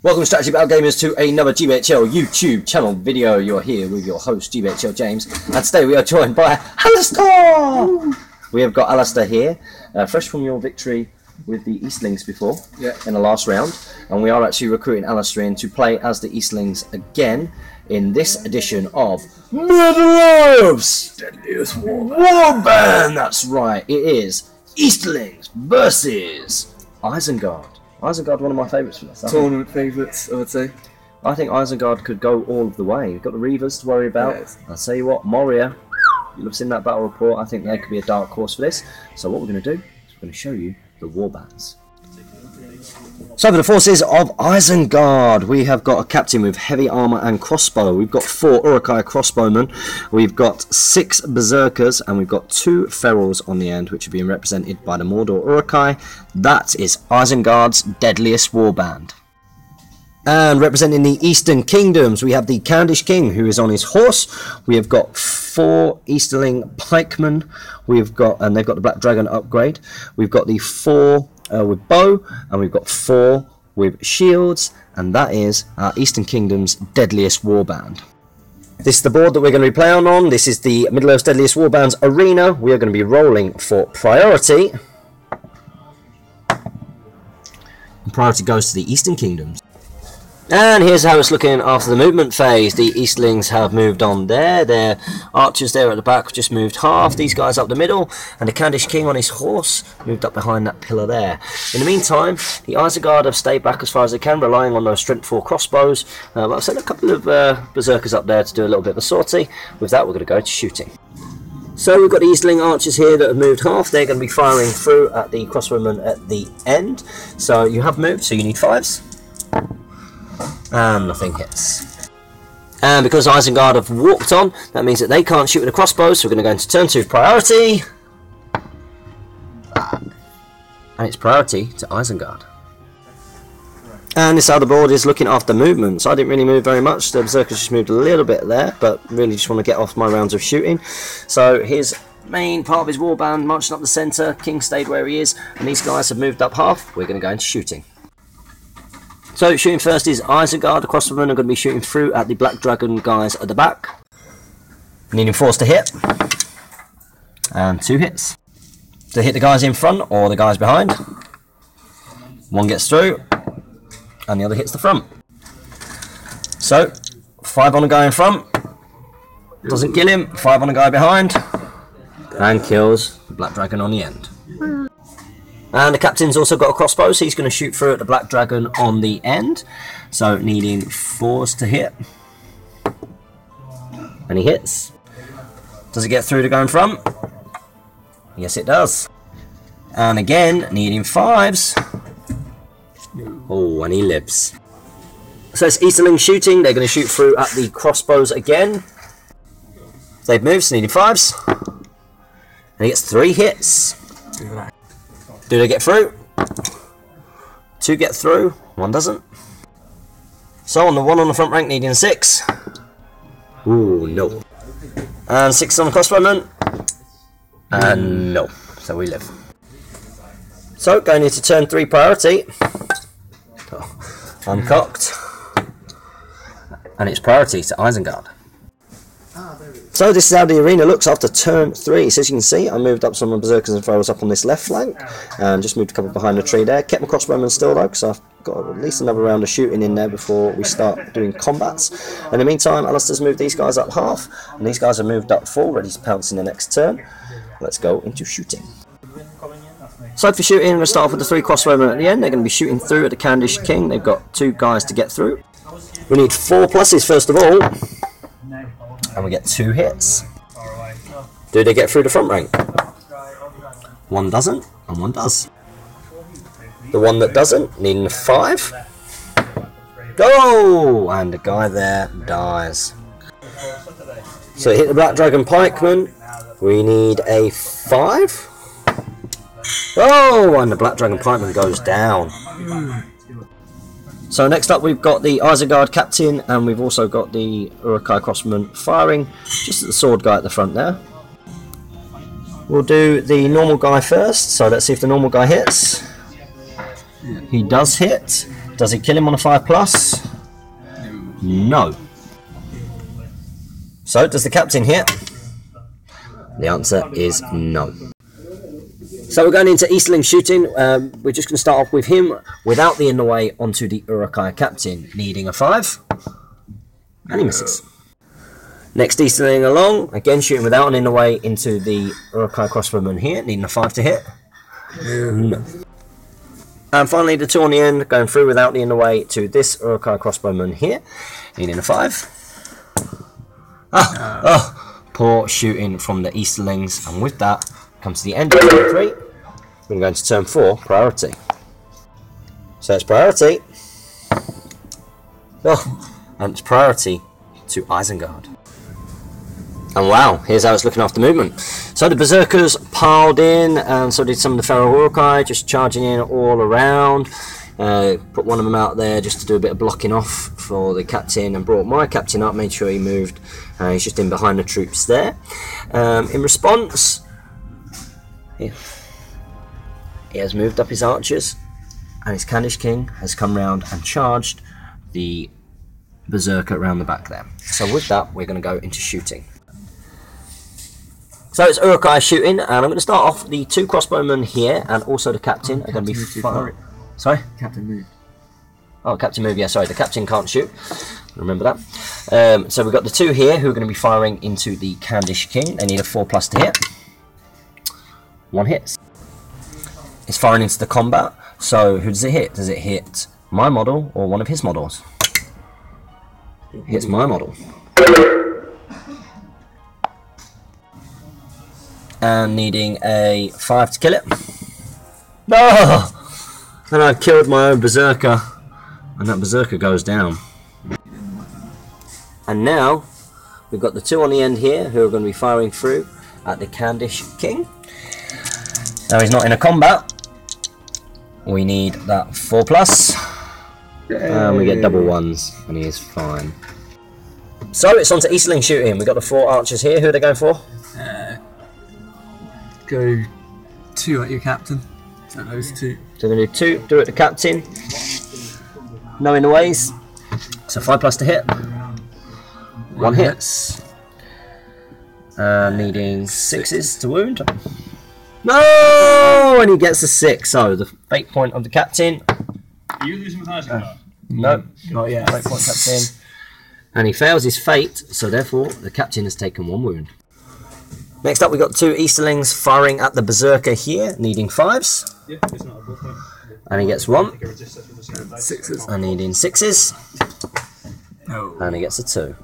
Welcome Strategy Battle Gamers to another GBHL YouTube channel video. You're here with your host GBHL James, and today we are joined by Alistair! We have got Alistair here, fresh from your victory with the Easterlings before, in the last round, and we are actually recruiting Alistair in to play as the Easterlings again in this edition of Deadliest Warband! That's right, it is Easterlings versus Isengard. Isengard, one of my favourites for this. Tournament favourites, I would say. I think Isengard could go all of the way. You've got the Reavers to worry about. Yes. I'll tell you what, Moria, you've seen that battle report. I think they could be a dark horse for this. So what we're going to do is we're going to show you the warbands. So for the forces of Isengard, we have got a captain with heavy armour and crossbow. We've got 4 Uruk-hai crossbowmen, we've got 6 berserkers, and we've got 2 ferals on the end, which are being represented by the Mordor Uruk-hai. That is Isengard's Deadliest Warband. And representing the Eastern Kingdoms, we have the Khandish King, who is on his horse. We have got 4 Easterling pikemen. We've got, and they've got the Black Dragon upgrade. We've got the 4 with bow, and we've got 4 with shields, and that is our Eastern Kingdom's Deadliest Warband. This is the board that we're going to be playing on. This is the Middle-earth's Deadliest Warband's arena. We are going to be rolling for priority. And priority goes to the Eastern Kingdoms. And here's how it's looking after the movement phase. The Eastlings have moved on there. Their archers there at the back just moved half. These guys up the middle. And the Khandish King on his horse moved up behind that pillar there. In the meantime, the Isengard have stayed back as far as they can, relying on those strength 4 crossbows. But I've sent a couple of berserkers up there to do a little bit of a sortie. With that, we're going to go to shooting. So we've got the Eastling archers here that have moved half. They're going to be firing through at the crossbowmen at the end. So you have moved, so you need 5s. And nothing hits. And because Isengard have walked on, that means that they can't shoot with a crossbow, so we're going to go into turn 2 priority. And it's priority to Isengard. And this other board is looking after movements. I didn't really move very much. The Berserkers just moved a little bit there, but really just want to get off my rounds of shooting. So his main part of his warband marching up the centre. King stayed where he is, and these guys have moved up half. We're going to go into shooting. So shooting first is Isengard. The crossbowmen are going to be shooting through at the Black Dragon guys at the back. Needing 4s to hit. And 2 hits. To hit the guys in front or the guys behind. 1 gets through. And the other hits the front. So 5 on the guy in front. Doesn't kill him. 5 on the guy behind. And kills the Black Dragon on the end. And the captain's also got a crossbow, so he's going to shoot through at the Black Dragon on the end. So needing 4s to hit. And he hits. Does it get through to go in front? Yes, it does. And again, needing 5s. Oh, and he lives. So it's Easterling shooting. They're going to shoot through at the crossbows again. They've moved, so needing 5s. And he gets 3 hits. Do they get through? 2 get through, 1 doesn't. So on the one on the front rank needing 6. Ooh, no. And 6 on the crossbowman. And no. So we live. So going into turn 3 priority. Oh, I'm cocked. And it's priority to Isengard. So this is how the arena looks after turn 3. So as you can see, I moved up some of my berserkers and ferals up on this left flank, and just moved a couple behind the tree there. Kept my crossbowmen still though, because I've got at least another round of shooting in there before we start doing combats. In the meantime, Alistair's moved these guys up half, and these guys are moved up 4, ready to pounce in the next turn. Let's go into shooting. So for shooting, we're going to start off with the 3 crossbowmen at the end. They're going to be shooting through at the Khandish King. They've got 2 guys to get through. We need 4 pluses first of all. And we get 2 hits. Do they get through the front rank? 1 doesn't, and 1 does. The one that doesn't, needing a 5. Go! And the guy there dies. So hit the Black Dragon pikeman. We need a 5. Oh! And the Black Dragon pikeman goes down. So next up we've got the Isengard captain, and we've also got the Uruk-hai crossman firing just at the sword guy at the front there. We'll do the normal guy first, so let's see if the normal guy hits. He does hit, Does it kill him on a 5+? No. So, does the captain hit? The answer is no. So we're going into Easterling shooting. We're just going to start off with him without the in the way onto the Uruk-hai captain, needing a 5. And he misses. Next Easterling along, again shooting without an in the way into the Uruk-hai crossbowman here, needing a 5 to hit. No. And finally the 2 on the end, going through without the in the way to this Uruk-hai crossbowman here, needing a 5. Poor shooting from the Easterlings, and with that comes to the end of turn 3. We're going to go into turn 4, priority. So it's priority. And it's priority to Isengard. And wow, here's how it's looking after movement. So the berserkers piled in, and so did some of the feral Uruk-hai, just charging in all around. Put one of them out there just to do a bit of blocking off for the captain, and brought my captain up, made sure he moved. He's just in behind the troops there. In response, he has moved up his archers, and his Khandish king has come round and charged the berserker around the back there. So with that, we're going to go into shooting. So it's Uruk-hai shooting, and I'm going to start off the 2 crossbowmen here, and also the captain are going to be firing. Sorry? Captain moved. Oh, captain move, yeah, sorry, the captain can't shoot. Remember that. So we've got the 2 here who are going to be firing into the Khandish king. They need a 4+ to hit. 1 hits. It's firing into the combat. So who does it hit? Does it hit my model or one of his models? It hits my model. And needing a 5 to kill it. No! And I've killed my own berserker. And that berserker goes down. And now we've got the 2 on the end here who are going to be firing through at the Khandish king. Now he's not in a combat. We need that 4+. And we get double 1s, and he is fine. So it's on to Easterling shooting. We've got the 4 archers here. Who are they going for? Go 2 at your captain. So those 2. So we're going to do 2, do it to captain. No in the ways. So 5+ to hit. 1 hits. Needing 6s to wound. No! And he gets a 6. So the fate point of the captain. Are you losing with Isengard? No, not yet. Fate point captain. And he fails his fate, so therefore the captain has taken 1 wound. Next up, we've got 2 Easterlings firing at the berserker here, needing 5s. Yeah, it's not a blood point. And he gets 1. 6s. And needing 6s. No. And he gets a 2.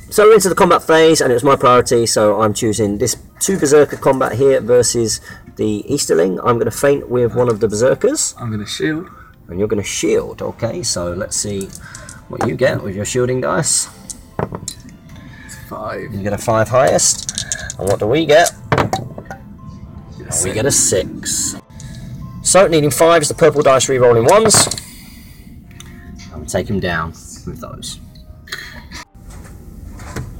So we're into the combat phase, and it's my priority, so I'm choosing this 2 berserker combat here versus the Easterling. I'm going to feint with one of the berserkers. I'm going to shield. And you're going to shield. Okay, so let's see what you get with your shielding dice. It's 5. You get a 5 highest. And what do we get? We get a 6. So needing 5s, the purple dice re-rolling 1s. And we take him down with those.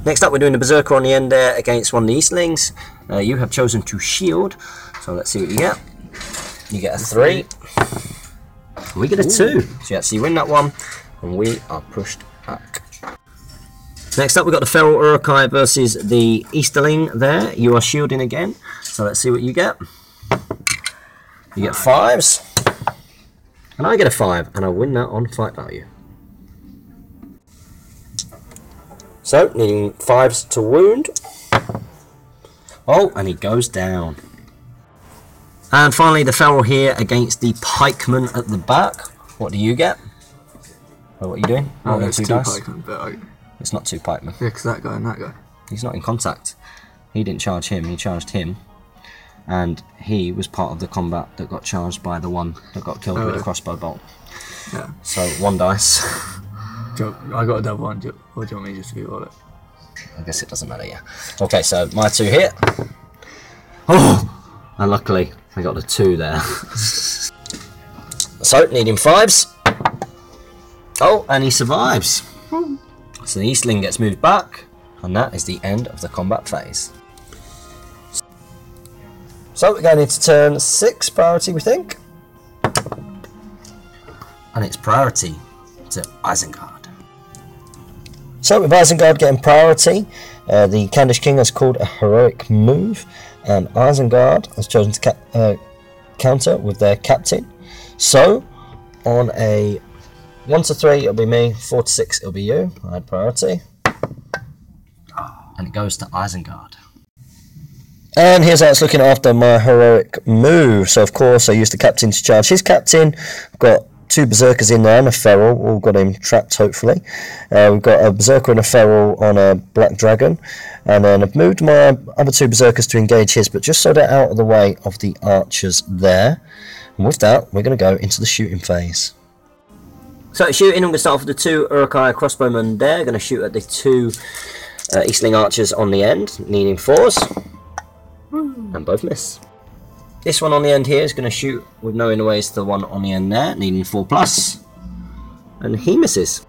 Next up, we're doing the berserker on the end there against one of the Eastlings. You have chosen to shield, so let's see what you get. You get a 3. We get a 2. So you actually win that one, and we are pushed back. Next up, we've got the feral Uruk-hai versus the Easterling there. You are shielding again, so let's see what you get. You get 5s, and I get a 5, and I win that on fight value. So, needing 5s to wound. Oh, and he goes down. And finally, the feral here against the pikeman at the back. What do you get? Oh, what are you doing? Oh, it's 2 pikemen, but It's not 2 pikemen. yeah, because that guy and that guy. He's not in contact. He didn't charge him, he charged him. And he was part of the combat that got charged by the one that got killed with a crossbow bolt. Yeah. So, 1 dice. I got a double 1, or do you want me just to re-roll it? I guess it doesn't matter, yeah. Okay, so my 2 hit. Oh! And luckily, I got the 2 there. So, needing 5s. Oh, and he survives. So the Eastling gets moved back, and that is the end of the combat phase. So we're going into turn 6, priority we think. and it's priority to Isengard. So with Isengard getting priority, the Candish King has called a heroic move, and Isengard has chosen to counter with their captain. So on a 1 to 3 it'll be me, 4 to 6 it'll be you. I had priority. And it goes to Isengard. And here's how it's looking after my heroic move. So of course I used the captain to charge his captain. Got 2 berserkers in there and a feral, all got him trapped hopefully. We've got a berserker and a feral on a black dragon, and then I've moved my other 2 berserkers to engage his, but just so they're out of the way of the archers there. And with that we're going to go into the shooting phase. So shooting, I'm going to start off with the 2 Uruk-hai crossbowmen there. Going to shoot at the 2 Easterling archers on the end, needing 4s, and both miss. This one on the end here is going to shoot with no inner ways to the one on the end there, needing 4+, and he misses.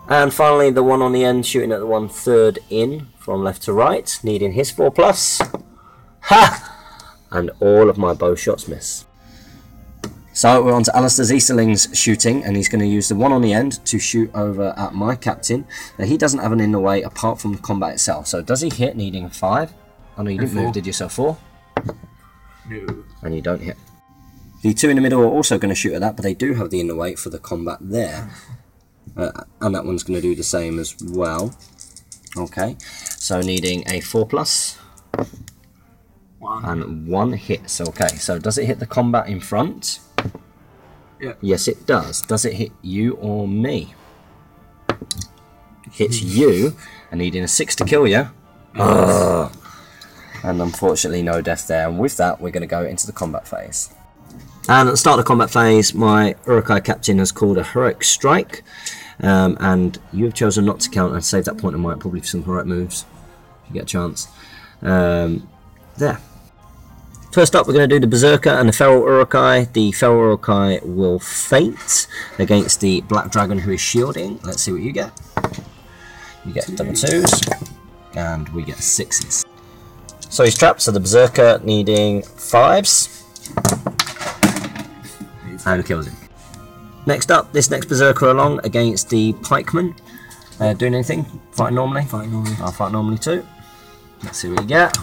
And finally the one on the end shooting at the 1/3 in from left to right, needing his 4+. Ha! And all of my bow shots miss. So we're on to Alistair's Easterlings shooting, and he's going to use the one on the end to shoot over at my captain. Now he doesn't have an in the way apart from the combat itself. So does he hit, needing a 5? Oh no, you didn't move, did you? So 4? No. And you don't hit. The 2 in the middle are also going to shoot at that, but they do have the inner weight for the combat there. And that one's going to do the same as well. Okay, so needing a 4+. And 1 hits. Okay, so does it hit the combat in front? Yeah. Yes, it does. Does it hit you or me? Hits you, and needing a 6 to kill you. Ugh. And unfortunately no death there, and with that we're going to go into the combat phase. And at the start of the combat phase my Uruk-hai captain has called a heroic strike, and you've chosen not to counter and save that point of might probably for some heroic moves if you get a chance. There. First up we're going to do the Berserker and the Feral Uruk-hai. The Feral Uruk-hai will feint against the Black Dragon who is shielding. Let's see what you get. You get double 2s, and we get 6s. So he's trapped, so the Berserker needing 5s, and kills him. Next up, this next Berserker along against the Pikeman. Doing anything? Fighting normally? Fighting normally. I'll fight normally too. Let's see what you get.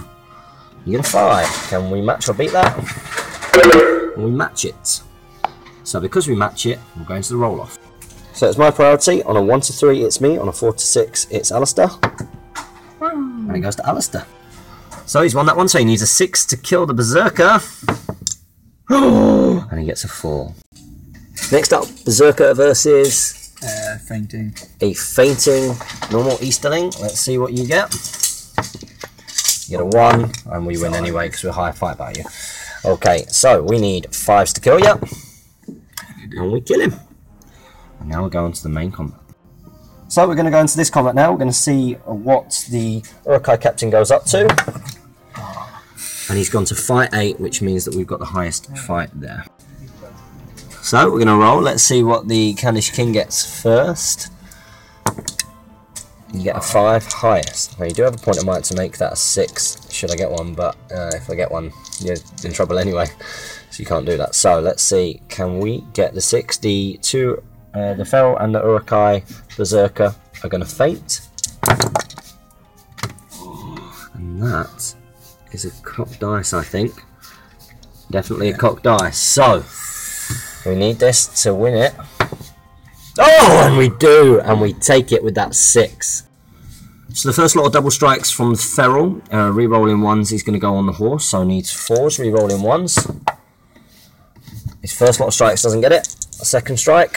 You get a 5. Can we match or beat that? We match it. So because we match it, we'll go into the roll-off. So it's my priority. On a 1 to 3, it's me. On a 4 to 6, it's Alistair. And it goes to Alistair. So he's won that one, so he needs a 6 to kill the Berserker. And he gets a 4. Next up, Berserker versus... fainting. A fainting normal Easterling. Let's see what you get. You get a 1, and we win anyway because we're higher fight value. Okay, so we need 5s to kill you. And we kill him. And now we're going to the main combat. So we're going to go into this combat now. We're going to see what the Uruk-hai captain goes up to. And he's gone to fight 8, which means that we've got the highest fight there. So we're going to roll. Let's see what the Candish King gets first. You get a 5 highest. Now you do have a point of might to make that a 6, should I get one, but if I get one, you're in trouble anyway. So you can't do that. So let's see, can we get the 6? The 2, the Feral and the Uruk-hai Berserker are going to faint. And that is a cocked dice, I think. Definitely a cocked dice. So we need this to win it. Oh, and we do, and we take it with that 6. So the first lot of double strikes from the Feral, re-rolling 1s, he's going to go on the horse, so needs 4s, re-rolling 1s. His first lot of strikes doesn't get it. A second strike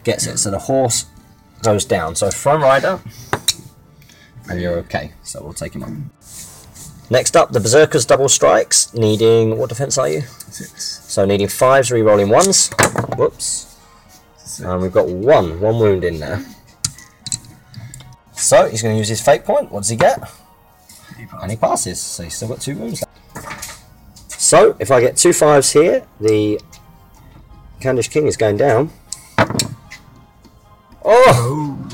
gets it, so the horse goes down. So front rider, and you're okay, so we'll take him on. Next up, the Berserker's double strikes, needing, what defense are you? 6. So needing 5s, re-rolling 1s. Whoops. And we've got one wound in there. So he's going to use his fate point. What does he get? And he passes. So he's still got 2 wounds left. So if I get 2 5s here, the Candish King is going down. Oh!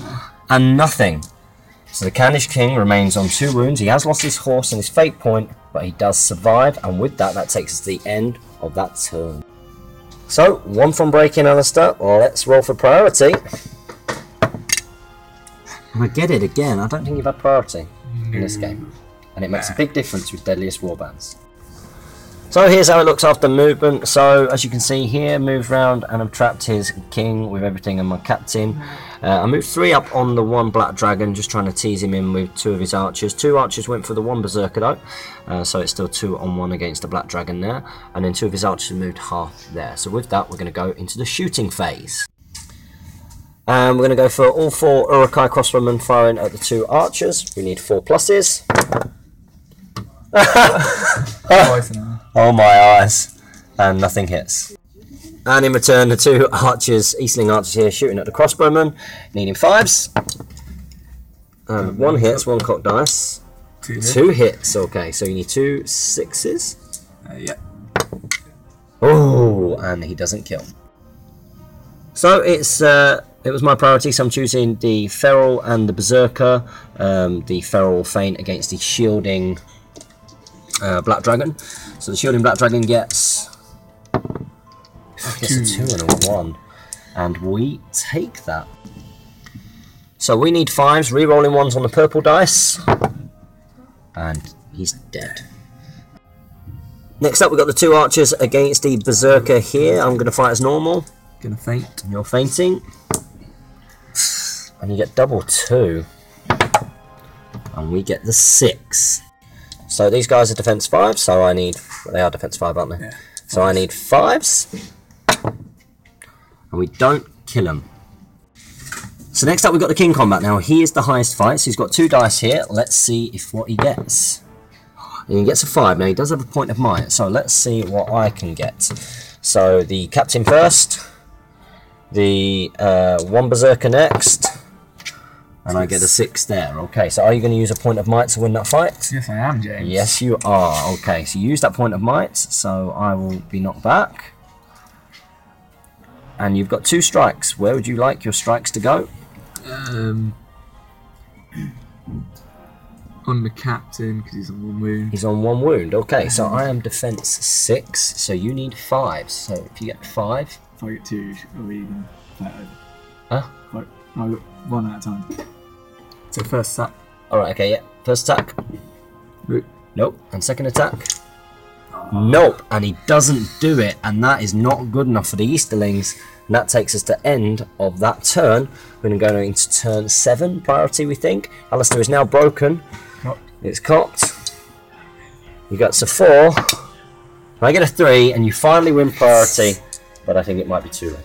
And nothing. So the Candish King remains on 2 wounds. He has lost his horse and his fate point, but he does survive. And with that, that takes us to the end of that turn. So, 1 from breaking, Alistair. Well, let's roll for priority. I get it again. I don't think you've had priority in this game. And it makes a big difference with Deadliest Warbands. So here's how it looks after movement. So as you can see here, moved round and I've trapped his king with everything and my captain. I moved 3 up on the 1 Black Dragon, just trying to tease him in with 2 of his archers. 2 archers went for the 1 Berserker though, so it's still 2 on 1 against the Black Dragon there. And then 2 of his archers moved half there. So with that, we're going to go into the shooting phase. And we're going to go for all 4 Urukai crossbowmen firing at the 2 archers. We need 4 pluses. Oh my eyes. And nothing hits. And in return, the 2 archers, Easterling archers here, shooting at the crossbowmen, needing 5s. 1 hits, 1 cocked dice. 2 hits, okay, so you need 2 6s. Yep. Oh, and he doesn't kill. So it was my priority, so I'm choosing the Feral and the Berserker. The Feral feint against the shielding Black Dragon. So the shielding Black Dragon gets a 2 and a 1, and we take that. So we need 5s, re-rolling 1s on the purple dice, and he's dead. Next up, we've got the 2 archers against the Berserker here. I'm going to fight as normal. Gonna feint. You're feinting, and you get double 2, and we get the 6. So these guys are defense 5, so I need, well, they are defense 5, aren't they? Yeah. So I need 5s, and we don't kill him. So next up we've got the King combat. Now he is the highest fight, so he's got 2 dice here. Let's see if what he gets. And he gets a 5. Now he does have a point of might, so let's see what I can get. So the captain first, the 1 Berserker next, and I get a 6 there. Okay, so are you going to use a point of might to win that fight? Yes, I am, James. Yes, you are. Okay, so you use that point of might, so I will be knocked back. And you've got 2 strikes. Where would you like your strikes to go? On the captain, because he's on 1 wound. He's on 1 wound. Okay, so I am defense 6, so you need 5s. So if you get 5... If I get 2, are we going to fight over? Huh? I got 1 at a time. So first attack. Alright, okay, yeah. First attack. Nope. Nope. And second attack. Nope. And he doesn't do it, and that is not good enough for the Easterlings. And that takes us to end of that turn. We're going to go into turn 7, priority, we think. Alistair is now broken. Cocked. It's cocked. You got a 4. I get a 3, and you finally win priority, but I think it might be too late.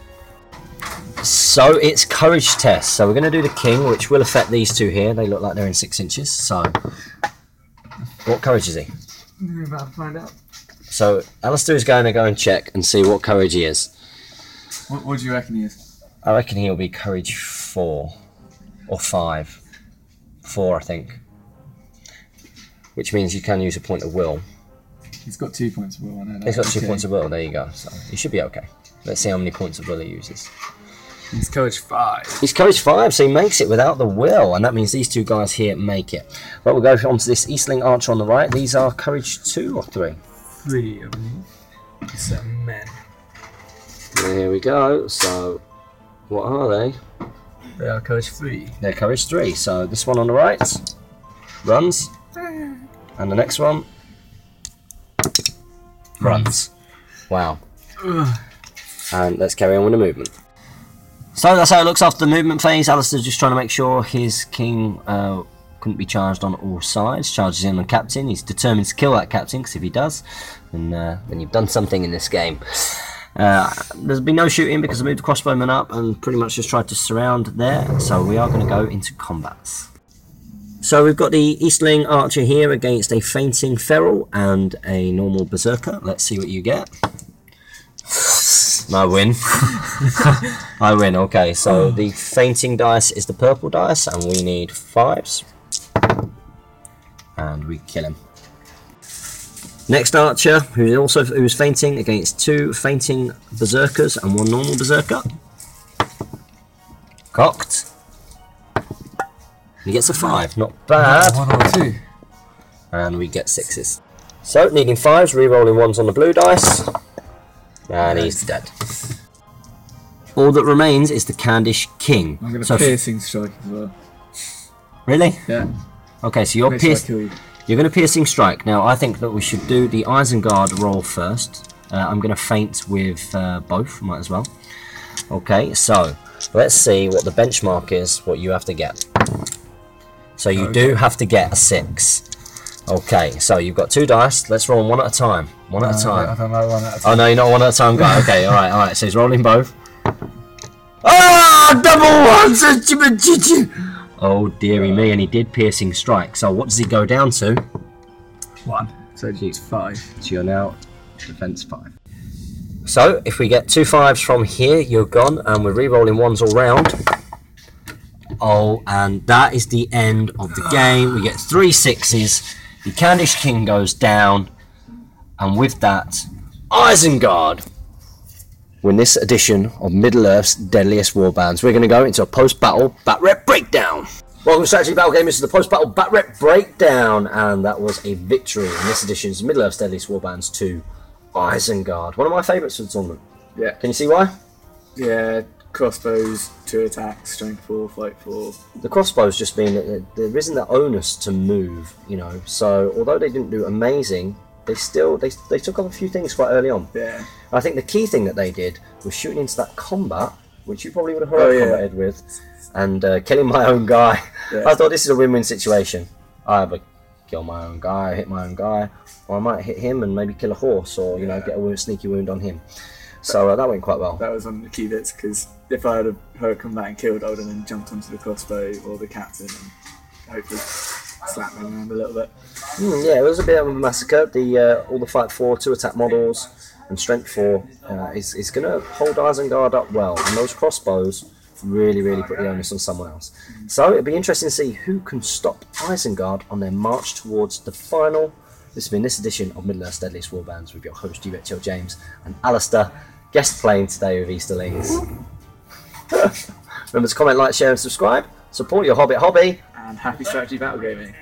So it's courage test. So we're going to do the king, which will affect these 2 here. They look like they're in 6 inches. So what courage is he? We're about to find out. So Alistair is going to go and check and see what courage he is. What do you reckon he is? I reckon he'll be courage 4 or 5. 4, I think. Which means you can use a point of will. He's got 2 points of will. I know that. He's got 2 points of will. There you go. So he should be okay. Let's see how many points of will he uses. He's courage 5. He's courage 5, so he makes it without the will, and that means these 2 guys here make it. But we'll go on to this Eastling archer on the right. These are courage 2 or 3? 3, I believe. 7 men. There we go. So, what are they? They are courage 3. They're courage 3. So this one on the right runs, and the next one runs. Wow. And let's carry on with the movement. So that's how it looks after the movement phase. Alistair's just trying to make sure his king couldn't be charged on all sides. Charges in on captain. He's determined to kill that captain, because if he does, then you've done something in this game. There's been no shooting because I moved the crossbowman up and pretty much just tried to surround there. So we are going to go into combats. So we've got the Eastling archer here against a fainting feral and a normal berserker. Let's see what you get. I win. I win, okay. So the fainting dice is the purple dice, and we need 5s. And we kill him. Next archer, who's fainting against 2 fainting berserkers and 1 normal berserker. Cocked. He gets a 5, not bad. 1 or 2. And we get 6s. So, needing 5s, re-rolling 1s on the blue dice. And he's dead. all that remains is the Candish King. I'm going to piercing strike as well. Really? Yeah. Okay, so you're You're going to piercing strike. Now, I think that we should do the Isengard roll first. I'm going to feint with both, might as well. Okay, so let's see what the benchmark is, what you have to get. So you do have to get a 6. Okay, so you've got 2 dice. Let's roll them one at a time. One at a time. I don't know, one at a time. Oh, no, you're not one at a time guy. Okay, alright. So he's rolling both. Ah! Double ones! Oh, dearie me, and he did piercing strike. So what does he go down to? 1. So it's 5. So you're now defense 5. So if we get 2 5s from here, you're gone, and we're re-rolling 1s all round. Oh, and that is the end of the game. We get 3 6s. The Candish King goes down, and with that, Isengard win this edition of Middle-earth's Deadliest Warbands. We're going to go into a post-battle bat rep breakdown. Welcome to Strategy Battle Game. This is the post-battle bat rep breakdown, and that was a victory in this edition's Middle-earth's Deadliest Warbands 2 Isengard. One of my favourites for the tournament. Yeah. Can you see why? Yeah, crossbows, 2 attacks, strength 4, fight 4. The crossbows just mean that there isn't the onus to move, you know. So although they didn't do amazing, they took off a few things quite early on. Yeah. I think the key thing that they did was shooting into that combat, which you probably would have heard combated with, and killing my own guy. Yeah. I thought this is a win-win situation. I either kill my own guy, hit my own guy, or I might hit him and maybe kill a horse, or you know, get a sneaky wound on him. So that went quite well. That was one of the key bits, because if I had heard come back and killed, I would have then jumped onto the crossbow or the captain and hopefully slap them around a little bit. Yeah, it was a bit of a massacre. All the fight 4, 2 attack models, and strength 4 is going to hold Isengard up well, and those crossbows really put the onus on someone else. So it'll be interesting to see who can stop Isengard on their march towards the final. This has been this edition of Middle-earth's Deadliest Warbands with your host GBHL James and Alistair, guest playing today with Easterlings. Remember to comment, like, share and subscribe. Support your Hobbit hobby. And happy strategy battle gaming.